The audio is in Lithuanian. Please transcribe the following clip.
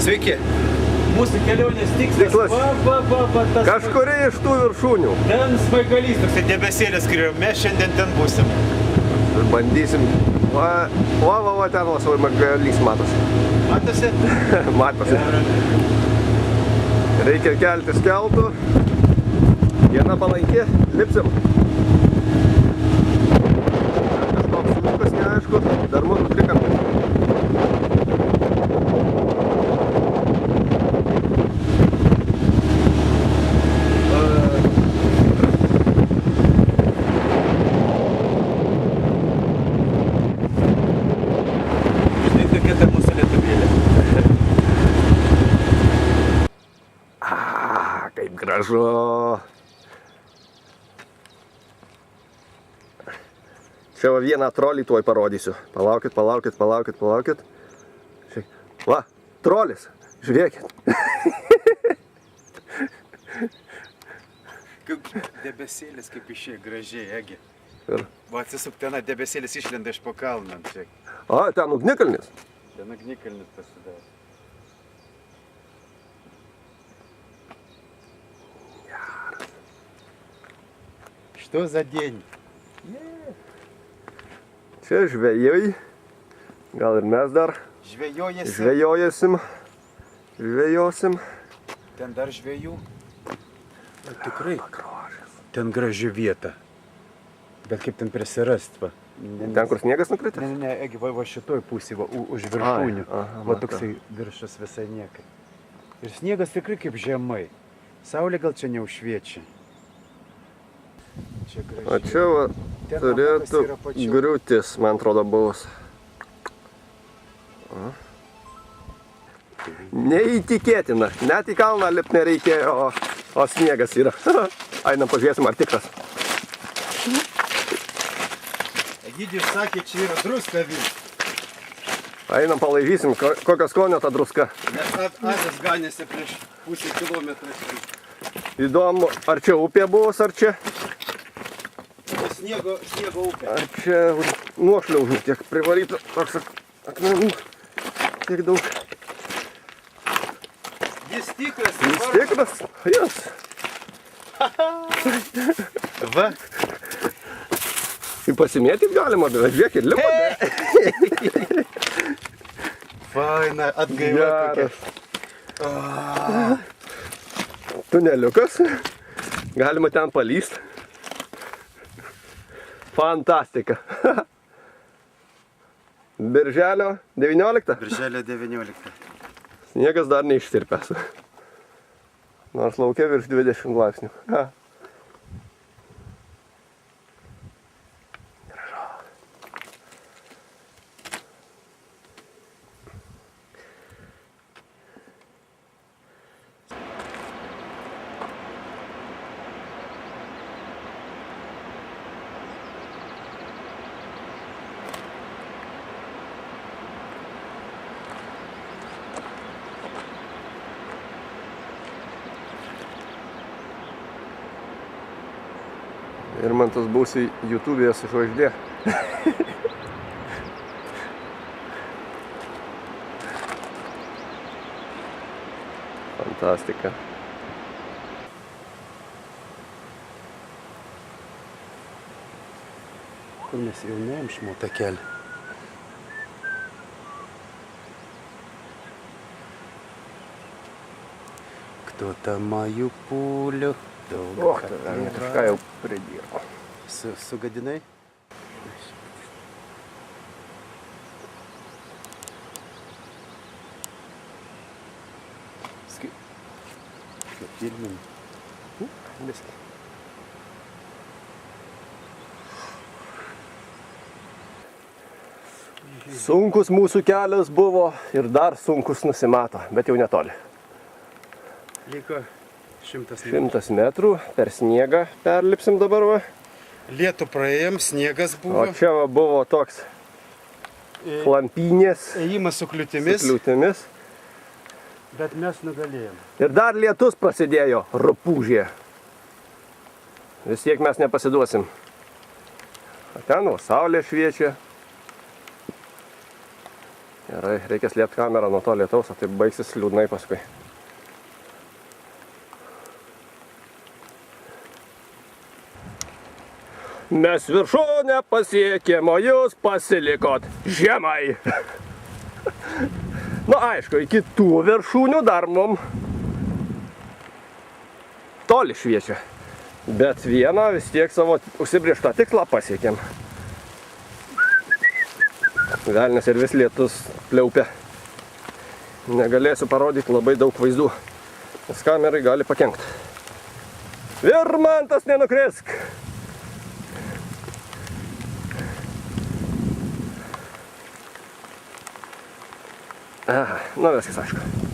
Sveiki. Mūsų kelionės tikslas. Tas Kažkuri iš tų viršūnių. ten smaigalys, toksai debesėlis skriejo. Mes šiandien ten būsim. Bandysim. Va, ten va smaigalys matosi. Matosi? Matosi. Reikia keltis keltų. Diena palanki, lipsim. Kažkoks smukas neaišku, dar mūsų trikampis. Štai tokia ta mūsų lietuvėlė. Kaip gražu. Čia va vieną trolį tuoj parodysiu. Palaukit. Va, trolis. Žiūrėkit. Kaip debesėlis, kaip išėjo gražiai, egi. Ir- Va, atsisuk, ten debesėlis išlenda iš po kalną. Žiūrėk. A, ten ugnikalnis. Ten ugnikalnis pasidaro. Что за день? Čia žvejai. Gal ir mes dar Žvejojasi. žvejosim. Ten dar žvejų. Tikrai. Ten graži vieta. Bet kaip ten prisirast, va. Ten, kur sniegas nukritęs? Ne, egi, va šitoj pusė, va, už viršūnių. Ai, aha, Va matau. toksai viršas visai niekai. Ir sniegas tikrai kaip žemai. Saulė gal čia neužšviečia. Čia gražiai. O čia va Ten turėtų matosi yra pačiu- griūtis, man atrodo, buvus. O. Neįtikėtina. Net į kalną lipt nereikėjo, o sniegas yra. Einam pažiūrėsim, ar tikras. Egidijus sakė, čia yra druska vis. Einam palaižysim, kokio skonio ta druska. Nes avės ganėsi prieš pusę kilometrą. Įdomu, ar čia upė buvus, ar čia, Sniego upė. ar čia nuošliaužų tiek privarytų. Toks akmenų, tiek daug. Jis tikras. Jis tikras, jas. Va. Ir pasimėtyt galima, bet žiūrėk ir lipa. Faina, atgaiva Geras. tokia. Tuneliukas. Galima ten palyst. Fantastika. Birželio 19. Birželio 19. Sniegas dar neištirpęs. Nors laukia virš 20 laipsnių. Ir man tas būsi YouTube'e su žvaigždė. Fantastika. Kur mes jau nuėjom šmotą kelią? Кто там мою пулю? O, ten kažką jau pridirbo. Sugadinai? Filmin. Viskas. Sunkus mūsų kelias buvo ir dar sunkus nusimato, bet jau netoli. Liko 100 metrų. 100 metrų per sniegą perlipsim dabar va. Lietų praėjom, sniegas O buvo. čia va buvo toks klampynės Ėjimas su su kliūtimis, kliūtimis. bet mes nugalėjom. Ir dar lietus prasidėjo rupūžė. Vis tiek mes nepasiduosim. O ten va saulė šviečia. Gerai, reikia slėpti kamerą nuo to lietaus, o tai baigsis liūdnai paskui. Mes viršūnę pasiekėm, o jūs pasilikot žemai. Nu, aišku, iki tų viršūnių dar mum toli šviečia. Bet vieną vis tiek savo užsibrėžtą tikslą pasiekėm. Velnias ir vis lietus pliaupia. Negalėsiu parodyti labai daug vaizdų, nes kamerai gali pakenkt. Virmantas, nenukrisk! Nu, viskas aišku.